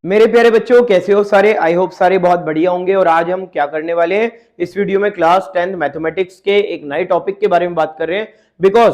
मेरे प्यारे बच्चों, कैसे हो सारे? आई होप सारे बहुत बढ़िया होंगे। और आज हम क्या करने वाले हैं, इस वीडियो में क्लास 10th मैथमेटिक्स के एक नए टॉपिक के बारे में बात कर रहे हैं। बिकॉज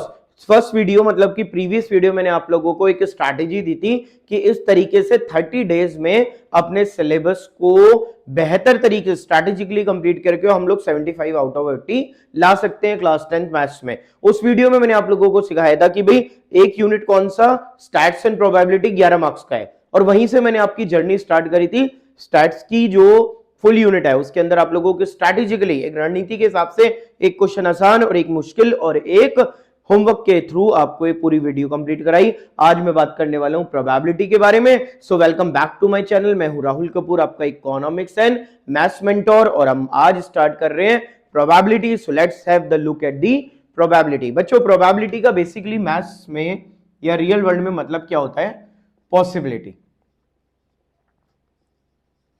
फर्स्ट वीडियो मतलब कि प्रीवियस वीडियो मैंने आप लोगों को एक स्ट्रैटेजी दी थी कि इस तरीके से 30 डेज में अपने सिलेबस को बेहतर तरीके से स्ट्रैटेजिकली कंप्लीट करके हम लोग 75 आउट ऑफ 80 ला सकते हैं क्लास 10th मैथ्स में। उस वीडियो में मैंने आप लोगों को सिखाया था कि भाई एक यूनिट कौन सा, स्टैट्स एंड प्रोबेबिलिटी 11 मार्क्स का है, और वहीं से मैंने आपकी जर्नी स्टार्ट करी थी। स्टैट्स की जो फुल यूनिट है उसके अंदर आप लोगों को स्ट्रैटेजिकली एक रणनीति के हिसाब से एक क्वेश्चन आसान और एक मुश्किल और एक होमवर्क के थ्रू आपको एक पूरी वीडियो कंप्लीट कराई। आज मैं बात करने वाला हूं प्रोबेबिलिटी के बारे में। So welcome back to my channel. मैं हूं राहुल कपूर, आपका इकोनॉमिक्स एंड मैथ्स मेंटोर, और हम आज स्टार्ट कर रहे हैं probability. So let's have the look at the probability. बच्चों, प्रोबेबिलिटी का बेसिकली मैथ्स में या रियल वर्ल्ड में मतलब क्या होता है? पॉसिबिलिटी।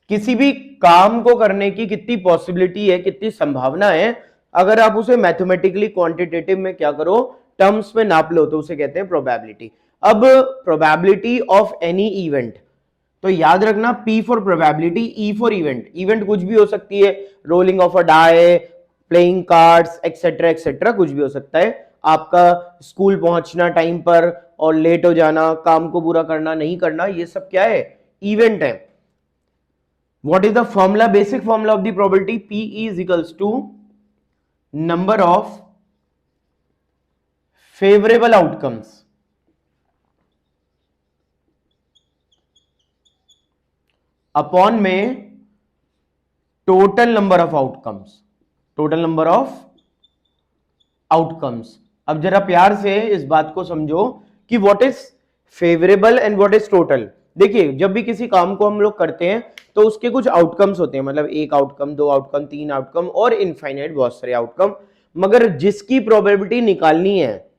किसी भी काम को करने की कितनी पॉसिबिलिटी है, कितनी संभावना है, अगर आप उसे मैथमेटिकली क्वांटिटेटिव में क्या करो, टर्म्स में नाप लो, तो उसे कहते हैं प्रोबेबिलिटी। अब प्रोबेबिलिटी ऑफ एनी इवेंट, तो याद रखना P for probability, E for event. Event कुछ भी हो सकती है, rolling of a die, playing cards, etcetera etcetera, कुछ भी हो सकता है। आपका स्कूल पहुंचना टाइम पर और लेट हो जाना, काम को पूरा करना नहीं करना, ये सब क्या है? इवेंट है। What is the formula? Basic formula of the probability: PE is equals to number of favorable outcomes upon में total number of outcomes. total number of outcomes. अब जरा प्यार से इस बात को समझो कि what is favorable and what is total. देखिए, जब भी किसी काम को हम लोग करते हैं तो उसके कुछ आउटकम्स होते हैं, मतलब एक आउटकम, दो आउटकम, तीन आउटकम और इनफाइनाइट बहुत सारे आउटकम। मगर जिसकी प्रोबेबिलिटी निकालनी है,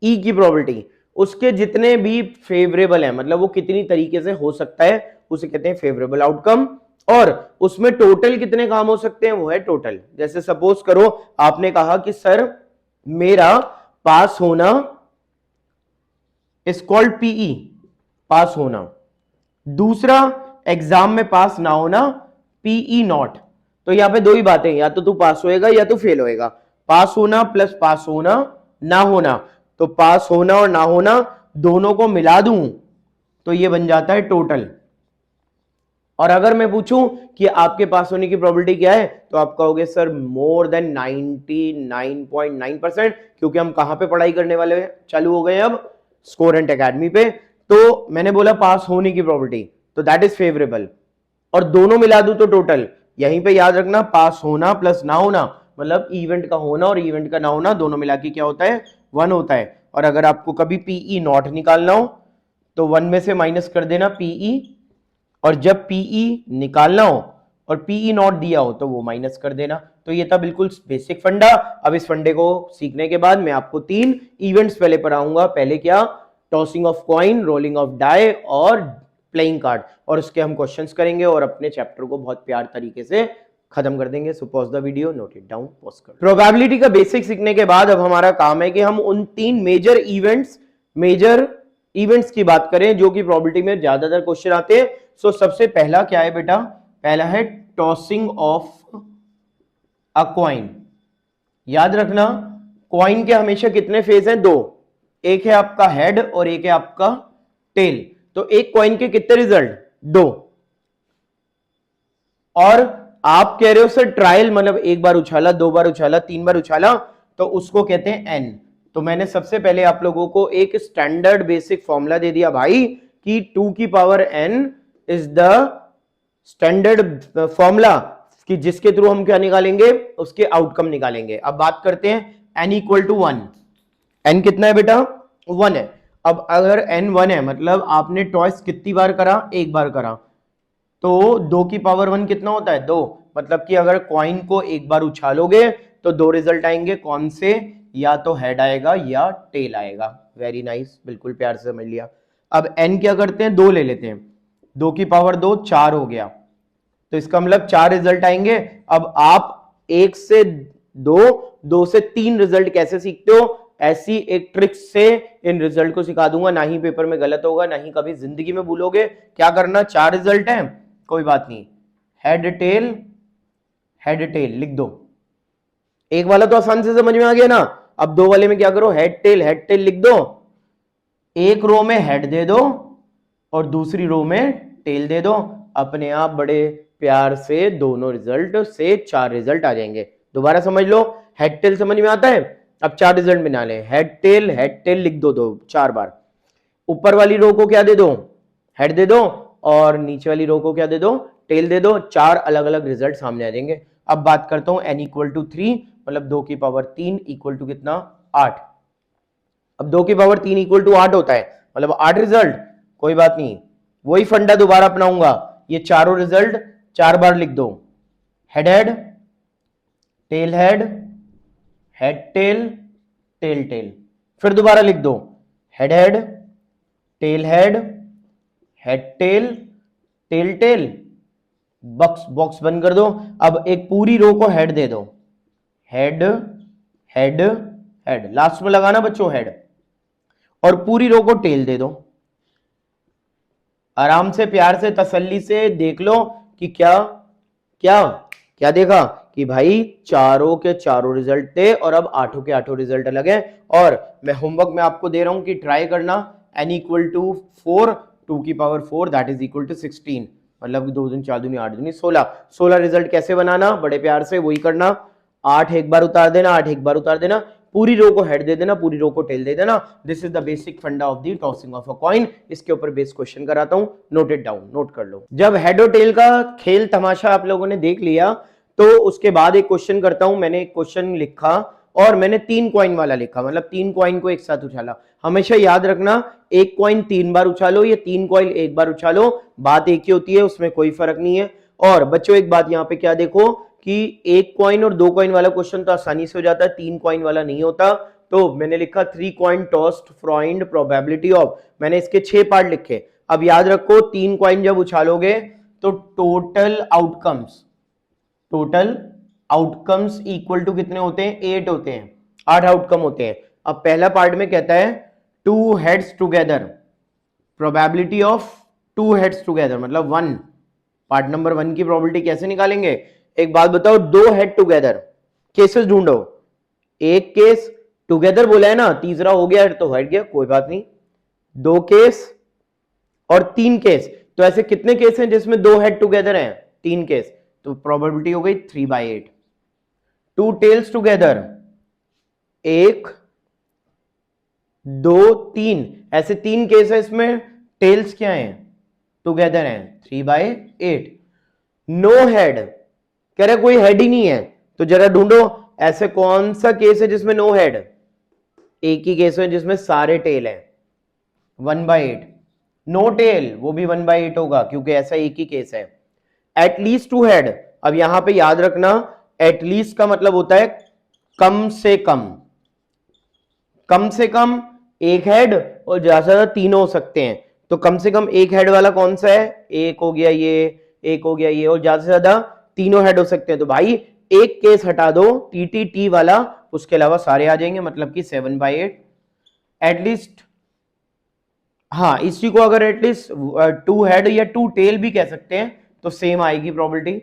ई की प्रोबेबिलिटी, उसके जितने भी फेवरेबल है, मतलब वो कितनी तरीके से हो सकता है, उसे कहते हैं फेवरेबल आउटकम। और उसमें टोटल कितने काम हो सकते हैं, वो है टोटल। जैसे सपोज करो आपने कहा कि सर मेरा पास होना इज कॉल्ड पीई, पास होना। दूसरा, एग्जाम में पास ना होना, पीई नॉट। तो यहां पे दो ही बातें, या तो तू पास होएगा या तू फेल होएगा। पास होना प्लस पास होना ना होना, तो पास होना और ना होना दोनों को मिला दूं तो ये बन जाता है टोटल। और अगर मैं पूछूं कि आपके पास होने की प्रोबेबिलिटी क्या है, तो आप कहोगे सर मोर देन 99.9%, क्योंकि हम कहां पे पढ़ाई करने वाले चालू हो गए अब? स्कोरेंट एकेडमी पे। तो मैंने बोला पास होने की प्रोबेबिलिटी, तो दैट इज फेवरेबल, और दोनों मिला दूं तो टोटल। यहीं पे याद रखना, पास होना प्लस ना होना मतलब इवेंट का होना और इवेंट का ना होना दोनों मिला के क्या होता है? 1 होता है। और अगर आपको कभी पीई नॉट निकालना हो तो 1 में से माइनस कर देना पीई, और जब पीई निकालना हो और पीई नॉट दिया हो तो वो माइनस कर देना। तो ये था बिल्कुल बेसिक फंडा। अब इस फंडे को सीखने के बाद मैं आपको 3 इवेंट्स पहले पढ़ाऊंगा। पहले क्या? Tossing of coin, rolling of die और प्लेइंग कार्ड, और उसके हम क्वेश्चंस करेंगे और अपने चैप्टर को बहुत प्यार तरीके से खत्म कर देंगे। So pause the video, note it down, pause कर। प्रोबेबिलिटी का बेसिक सीखने के बाद अब हमारा काम है कि हम उन 3 मेजर इवेंट्स की बात करें जो कि प्रोबेबिलिटी में ज्यादातर क्वेश्चन आते हैं। सो सबसे पहला क्या है बेटा? पहला है टॉसिंग ऑफ अ कॉइन। याद रखना, कॉइन के हमेशा कितने फेस हैं? 2। एक है आपका हेड और एक है आपका टेल। तो एक कॉइन के कितने रिजल्ट? 2। और आप कह रहे हो सर ट्रायल मतलब एक बार उछाला, 2 बार उछाला, 3 बार उछाला, तो उसको कहते हैं एन। तो मैंने सबसे पहले आप लोगों को एक स्टैंडर्ड बेसिक फॉर्मूला दे दिया भाई कि 2 की power n is the standard formula कि जिसके थ्रू हम क्या निकालेंगे? उसके आउटकम निकालेंगे। अब बात करते हैं n इक्वल टू 1। n कितना है बेटा? 1 है। अब अगर n 1 है मतलब आपने टॉयस कितनी बार करा? एक बार करा, तो 2 की पावर 1 कितना होता है? 2। मतलब कि अगर कॉइन को एक बार उछालोगे तो 2 रिजल्ट आएंगे। कौन से? या तो हेड आएगा या टेल आएगा। वेरी नाइस, बिल्कुल प्यार से समझ लिया। अब n क्या करते हैं? 2 ले लेते हैं। 2 की पावर 2, 4 हो गया, तो इसका मतलब 4 रिजल्ट आएंगे। अब आप 1 से 2, 2 से 3 रिजल्ट कैसे सीखते हो? ऐसी एक ट्रिक से इन रिजल्ट को सिखा दूंगा, ना ही पेपर में गलत होगा, ना ही कभी जिंदगी में भूलोगे। क्या करना, 4 रिजल्ट हैं, कोई बात नहीं, हेड टेल लिख दो। एक वाला तो आसान से समझ में आ गया ना। अब 2 वाले में क्या करो, हेड टेल लिख दो। एक रो में हेड दे दो और दूसरी रो में टेल दे दो। अपने आप बड़े प्यार से दोनों रिजल्ट से 4 रिजल्ट आ जाएंगे। दोबारा समझ लो, हेड टेल समझ में आता है। अब 4 रिजल्ट बना ले, हेड टेल लिख दो 4 बार। ऊपर वाली रो को क्या दे दो, हेड दे दो, और नीचे वाली रो को क्या दे दो, टेल दे दो। 4 अलग अलग रिजल्ट सामने आ जाएंगे। अब बात करता हूं n इक्वल टू 3, मतलब 2 की पावर 3 इक्वल टू कितना, 8। अब 2 की पावर 3 इक्वल टू 8 होता है, मतलब 8 रिजल्ट। कोई बात नहीं, वही फंडा दोबारा अपनाऊंगा। ये चारों रिजल्ट 4 बार लिख दो, head tail head tail tail. फिर दोबारा लिख दो, head tail head tail tail. Box बंद कर दो। अब एक पूरी रो को हेड दे दो, हेड लास्ट में लगाना बच्चों हेड, और पूरी रो को टेल दे दो। आराम से, प्यार से, तसल्ली से देख लो कि क्या देखा कि भाई चारों के चारों रिजल्ट थे और अब 8 के 8 रिजल्ट अलग है। और मैं होमवर्क में आपको दे रहा हूं कि ट्राई करना, n इक्वल टू 4, 2 की power 4 that is equal to 16, मतलब 2 दूनी 4 दूनी 8 दूनी 16 रिजल्ट कैसे बनाना, बड़े प्यार से वही करना। 8 एक बार उतार देना, 8 एक बार उतार देना, पूरी रो को हेड दे देना, पूरी रो को टेल दे देना। This is the basic funda of the tossing of a coin. इसके ऊपर बेस क्वेश्चन कराता हूं, नोट इट डाउन, नोट कर लो। जब हेड और टेल का खेल तमाशा आप लोगों ने देख लिया, तो उसके बाद एक क्वेश्चन करता हूं। मैंने एक क्वेश्चन लिखा और मैंने 3 कॉइन वाला लिखा, मतलब 3 कॉइन को एक साथ उछाला। हमेशा याद रखना, एक कॉइन 3 बार उछालो, ये 3 कॉइन एक बार उछालो, बात एक ही होती है, उसमें कोई फर्क नहीं है। और बच्चों एक बात यहाँ पे क्या देखो कि एक कॉइन और 2 कॉइन वाला क्वेश्चन तो आसानी से हो जाता है, 3 कॉइन वाला नहीं होता। तो मैंने लिखा 3 coin tossed find probability of, मैंने इसके 6 पार्ट लिखे। अब याद रखो, 3 कॉइन जब उछालोगे तो टोटल आउटकम्स इक्वल टू कितने होते हैं, 8 होते हैं, 8 आउटकम होते हैं। अब पहला पार्ट में कहता है 2 heads together, probability of 2 heads together मतलब 1। पार्ट नंबर 1 की प्रोबेबिलिटी कैसे निकालेंगे, एक बात बताओ, 2 हेड टुगेदर, केसेस ढूंढो। एक केस टुगेदर बोला है ना, तीसरा हो गया तो हट गया, कोई बात नहीं। 2 केस और 3 केस, तो ऐसे कितने केस हैं जिसमें 2 हेड टुगेदर हैं, 3 केस, तो प्रोबेबिलिटी हो गई 3/8। 2 टेल्स टुगेदर, 1 2 3, ऐसे 3 केस है, इसमें टेल्स क्या हैं, टुगेदर हैं, 3/8। नो हेड, कह रहे कोई हेड ही नहीं है, तो जरा ढूंढो ऐसे कौन सा केस है जिसमें नो हेड। एक ही केस है जिसमें सारे टेल हैं, 1/8। नो टेल, वो भी 1/8 होगा क्योंकि ऐसा एक ही केस है। एटलीस्ट 2 हेड, अब यहां पे याद रखना, एटलीस्ट का मतलब होता है कम से कम एक हेड, और ज्यादा से ज्यादा तीनों हो सकते हैं। तो कम से कम एक हेड वाला कौन सा है, एक हो गया ये, एक हो गया ये, और ज्यादा से ज्यादा तीनों हेड हो सकते हैं। तो भाई एक केस हटा दो, टी वाला, उसके अलावा सारे आ जाएंगे, मतलब कि 7/8 एटलीस्ट। हाँ, इसी को अगर एटलीस्ट 2 हेड या 2 टेल भी कह सकते हैं, तो सेम आएगी प्रोबेबिलिटी।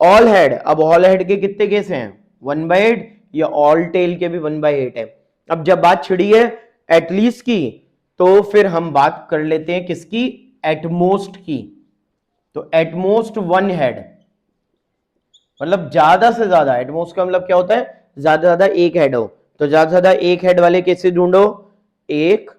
ऑल हेड, अब ऑल हेड के कितने केस हैं, 1/8, या ऑल टेल के भी 1/8 है। अब जब बात छिड़ी है एटलीस्ट की, तो फिर हम बात कर लेते हैं किसकी, एटमोस्ट की। तो एटमोस्ट 1 हेड, मतलब ज्यादा से ज्यादा, एटमोस्ट का मतलब क्या होता है, ज्यादा से ज्यादा एक हेड हो। तो ज्यादा से ज्यादा एक हेड वाले केसेस ढूंढो, 1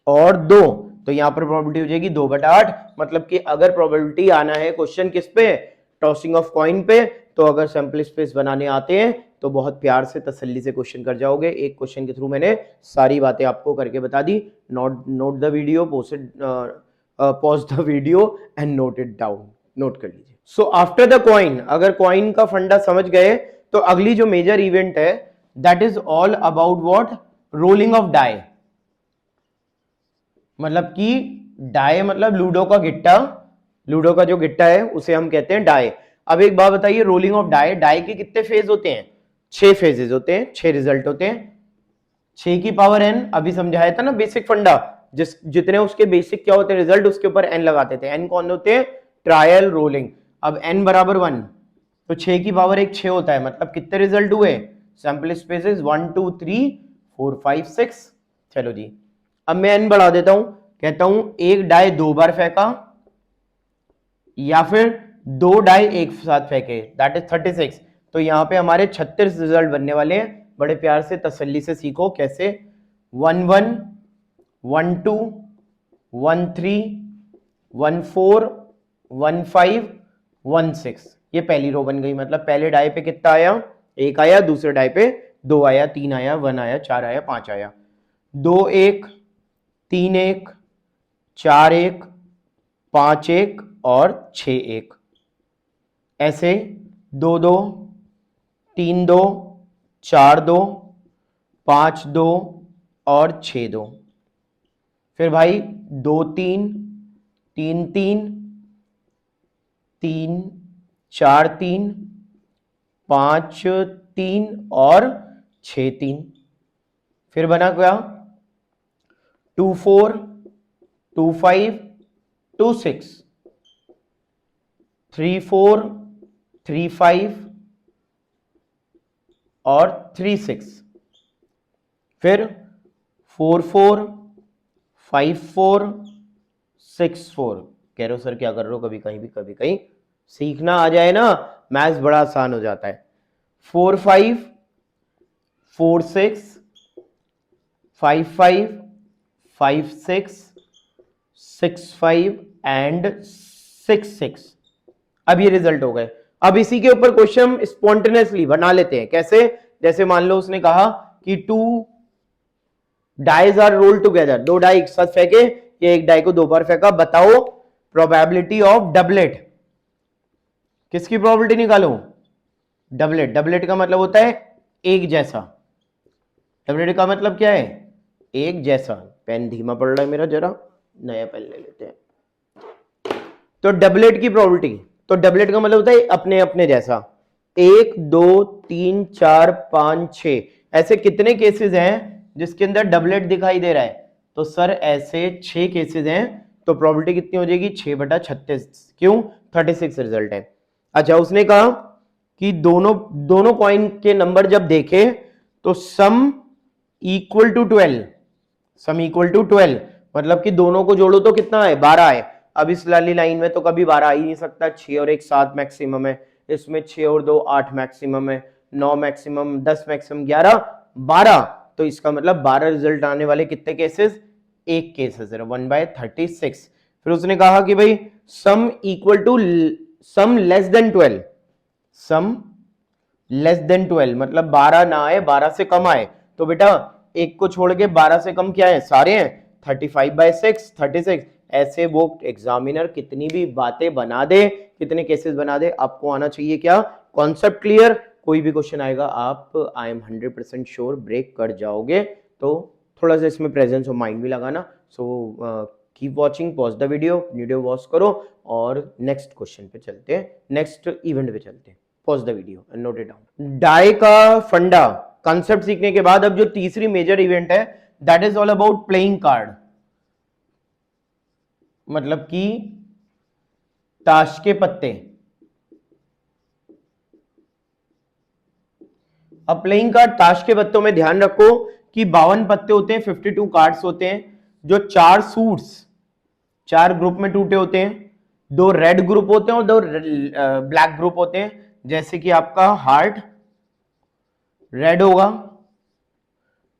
और 2, तो यहां पर प्रोबेबिलिटी हो जाएगी 2/8। मतलब कि अगर प्रोबेबिलिटी आना है क्वेश्चन किस पे, टॉसिंग ऑफ कॉइन पे, तो अगर सैंपल स्पेस बनाने आते हैं तो बहुत प्यार से तसल्ली से क्वेश्चन कर जाओगे। एक क्वेश्चन के थ्रू मैंने सारी बातें आपको करके बता दी। Note the video, pause the video and note it down, note कर लीजिए। सो आफ्टर द कॉइन, अगर कॉइन का फंडा समझ गए, तो अगली जो मेजर इवेंट है that is all about what, rolling of die. मतलब कि डाई मतलब लूडो का गिट्टा, लूडो का जो गिट्टा है उसे हम कहते हैं डाई। अब एक बात बताइए, रोलिंग ऑफ डाई, डाई के कितने फेज होते हैं, 6 फेजेस होते हैं, 6 रिजल्ट होते हैं, 6 की पावर n, अभी समझाया था ना बेसिक फंडा, जितने उसके बेसिक क्या होते हैं रिजल्ट, उसके ऊपर n लगाते थे। n कौन होते हैं? Trial rolling. अब n बराबर 1, तो 6 की पावर 1 6 होता है, मतलब कितने रिजल्ट हुए? Sample spaces 1 2 3 4 5 6। चलो जी, अब मैं n बढ़ा देता हूं, कहता हूं एक डाई 2 बार फेंका या फिर 2 डाई एक साथ फेंके, दैट इज 36। तो यहां पे हमारे 36 रिजल्ट बनने वाले हैं। बड़े प्यार से तसल्ली से सीखो कैसे। 1 1 1 2 1 3 1 4 1 5 1 6, ये पहली रो बन गई। मतलब पहले डाई पे कितना आया? 1 आया, दूसरे डाई पे 2 आया, 3 आया, 1 आया, 4 आया, 5 आया। 2 1 3 1 4 1 5 1 और 6 1, ऐसे 2 2 3 2 4 2 5 2 और 6 2। फिर भाई 2 3 3 3 3 4 3 5 3 और 6 3। फिर बना क्या? 2 4 2 5 2 6 3 4 3 5 और 3 6। फिर 4 4 5 4 6 4। कह रहे हो सर क्या कर रहे हो, कभी कहीं भी कभी कहीं सीखना आ जाए ना, मैथ्स बड़ा आसान हो जाता है। 4 5 4 6 5 5 5 6 6 5 एंड 6 6। अब ये रिजल्ट हो गए। अब इसी के ऊपर क्वेश्चन स्पॉन्टेनियसली बना लेते हैं। कैसे? जैसे मान लो उसने कहा कि 2 dice are rolled together, 2 die एक साथ फेंके, ये एक डाई को 2 बार फेंका, बताओ प्रोबेबिलिटी ऑफ डबलेट। किसकी प्रोबेबिलिटी निकालो? डबलेट। डबलेट का मतलब होता है एक जैसा। डबलेट का मतलब क्या है? एक जैसा। पेन धीमा पड़ रहा है मेरा, जरा नया पेन ले लेते हैं। तो डबलेट की प्रोबेबिलिटी, तो डबलेट का मतलब होता है अपने अपने जैसा। 1 2 3 4 5 6, ऐसे कितने केसेस हैं जिसके अंदर डबलेट दिखाई दे रहा है? तो सर ऐसे 6 केसेस हैं। तो प्रोबेबिलिटी कितनी हो जाएगी? 6/36। क्यों? 36 रिजल्ट है। अच्छा, उसने कहा कि दोनों कॉइन के नंबर जब देखे तो sum equal to 12, sum equal to 12, मतलब कि दोनों को जोड़ो तो कितना है? 12 है। अब इस लाली लाइन में तो कभी 12 आ ही नहीं सकता। 6 और 1 7 मैक्सिमम है, इसमें 6 और 2 8 मैक्सिमम है, 9 मैक्सिमम, 10 मैक्सिमम, 11 12। तो इसका मतलब 12 रिजल्ट आने वाले कितने केसेस? एक केसेस है, 1/36। फिर उसने कहा कि भाई sum equal to sum less than 12, sum less than 12 मतलब 12 ना आए, 12 से कम आए। तो बेटा एक को छोड़ के 12 से कम क्या है? सारे हैं। 35/6 36। ऐसे वो एग्जामिनर कितनी भी बातें बना दे, कितने केसेस बना दे, आपको आना चाहिए क्या? Concept clear. कोई भी क्वेश्चन आएगा आप, आई एम 100% श्योर ब्रेक कर जाओगे। तो थोड़ा सा इसमें प्रेजेंस ऑफ माइंड भी लगाना। So keep watching, pause the video watch करो और नेक्स्ट क्वेश्चन पे चलते हैं, नेक्स्ट इवेंट पे चलते हैं। Pause the video and note it down. Die का फंडा कॉन्सेप्ट सीखने के बाद अब जो तीसरी मेजर इवेंट है, that is all about playing card, मतलब कि ताश के पत्ते। अब प्लेइंग कार्ड ताश के पत्तों में ध्यान रखो कि 52 पत्ते होते हैं, 52 कार्ड्स होते हैं, जो 4 सूट्स 4 ग्रुप में टूटे होते हैं। 2 रेड ग्रुप होते हैं और 2 ब्लैक ग्रुप होते हैं। जैसे कि आपका हार्ट रेड होगा,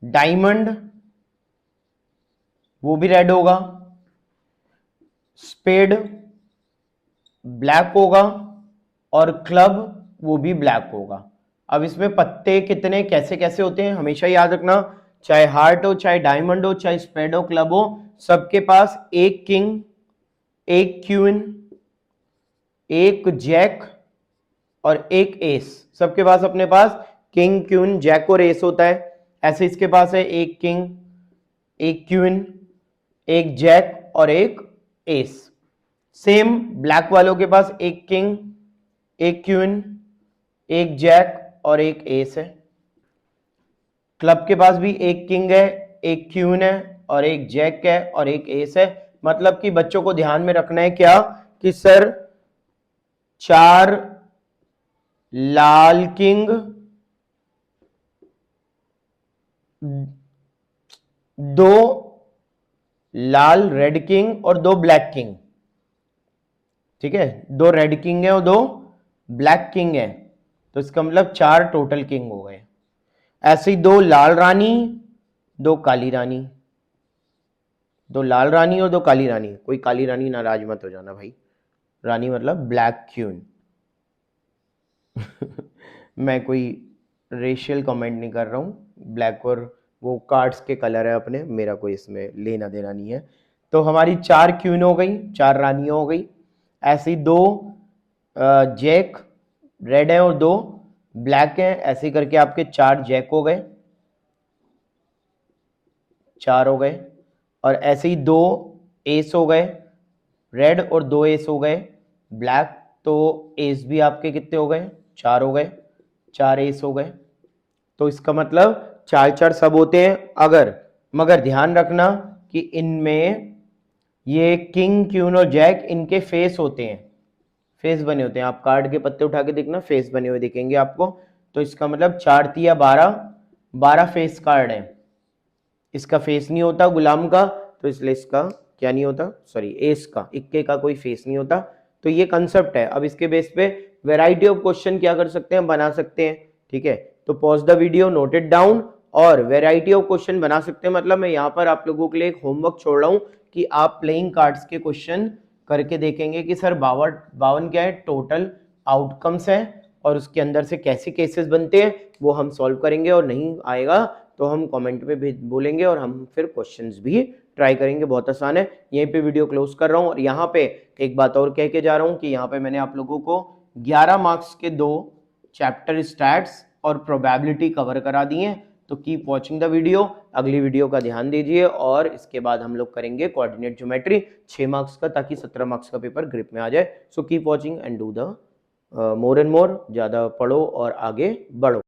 डायमंड वो भी रेड होगा, स्पेड ब्लैक होगा और क्लब वो भी ब्लैक होगा। अब इसमें पत्ते कितने कैसे कैसे होते हैं हमेशा याद रखना, चाहे हार्ट हो, चाहे डायमंड हो, चाहे स्पेड हो, क्लब हो, सबके पास एक किंग, एक क्वीन, एक जैक और एक एस। सबके पास अपने पास किंग, क्वीन, जैक और एस होता है। ऐसे इसके पास है एक किंग, एक क्वीन, एक जैक और एक एस। सेम ब्लैक वालों के पास एक किंग, एक क्वीन, एक जैक और एक एस है। क्लब के पास भी एक किंग है, एक क्वीन है और एक जैक है और एक एस है। मतलब कि बच्चों को ध्यान में रखना है क्या कि सर 4 लाल किंग, 2 लाल रेड किंग और 2 ब्लैक किंग। ठीक है, 2 रेड किंग है और 2 ब्लैक किंग है, तो इसका मतलब 4 टोटल किंग हो गए। ऐसे ही 2 लाल रानी, 2 काली रानी, 2 लाल रानी और 2 काली रानी। कोई काली रानी नाराज मत हो जाना भाई, रानी मतलब ब्लैक क्वीन। मैं कोई रेशियल कमेंट नहीं कर रहा हूं, ब्लैक और वो कार्ड्स के कलर है अपने, मेरा कोई इसमें लेना देना नहीं है। तो हमारी 4 क्वीन हो गई, 4 रानियां हो गई। ऐसी 2 जैक रेड है और 2 ब्लैक है, ऐसे करके आपके 4 जैक हो गए, 4 हो गए। और ऐसे ही 2 एस हो गए रेड और 2 एस हो गए ब्लैक, तो एस भी आपके कितने हो गए, 4 हो गए, 4 एस हो गए। तो इसका मतलब 4 4 सब होते हैं। अगर मगर ध्यान रखना कि इनमें ये किंग क्वीन और जैक इनके फेस होते हैं, फेस बने होते हैं। आप कार्ड के पत्ते उठा के देखना, फेस बने हुए दिखेंगे आपको। तो इसका मतलब 4 तिया 12, 12 फेस कार्ड है। इसका फेस नहीं होता गुलाम का, तो इसलिए इसका क्या नहीं होता, सॉरी एस का, इक्के का कोई फेस नहीं होता। तो ये कंसेप्ट है। अब इसके बेस पे वैरायटी ऑफ क्वेश्चन क्या कर सकते हैं, बना सकते हैं। ठीक है, तो pause the video, note it down, और वैरायटी ऑफ क्वेश्चन बना सकते हैं। मतलब मैं यहाँ पर आप लोगों के लिए एक होमवर्क छोड़ रहा हूँ कि आप प्लेइंग कार्ड्स के क्वेश्चन करके देखेंगे कि सर 52 क्या है टोटल आउटकम्स है, और उसके अंदर से कैसे केसेस बनते हैं वो हम सॉल्व करेंगे। और नहीं आएगा तो हम कमेंट में बोलेंगे और हम फिर क्वेश्चंस भी ट्राई करेंगे। बहुत आसान है। यहीं पे वीडियो क्लोज कर रहा हूं। और यहाँ पे एक बात और कह के जा रहा हूं कि यहाँ पे मैंने आप लोगों को 11 मार्क्स के 2 चैप्टर स्टैट्स और प्रोबेबिलिटी कवर करा दिए हैं। तो कीप वॉचिंग द वीडियो, अगली वीडियो का ध्यान दीजिए। और इसके बाद हम लोग करेंगे कोऑर्डिनेट ज्योमेट्री 6 मार्क्स का, ताकि 17 मार्क्स का पेपर ग्रिप में आ जाए। So keep watching and do the more and more, ज़्यादा पढ़ो और आगे बढ़ो।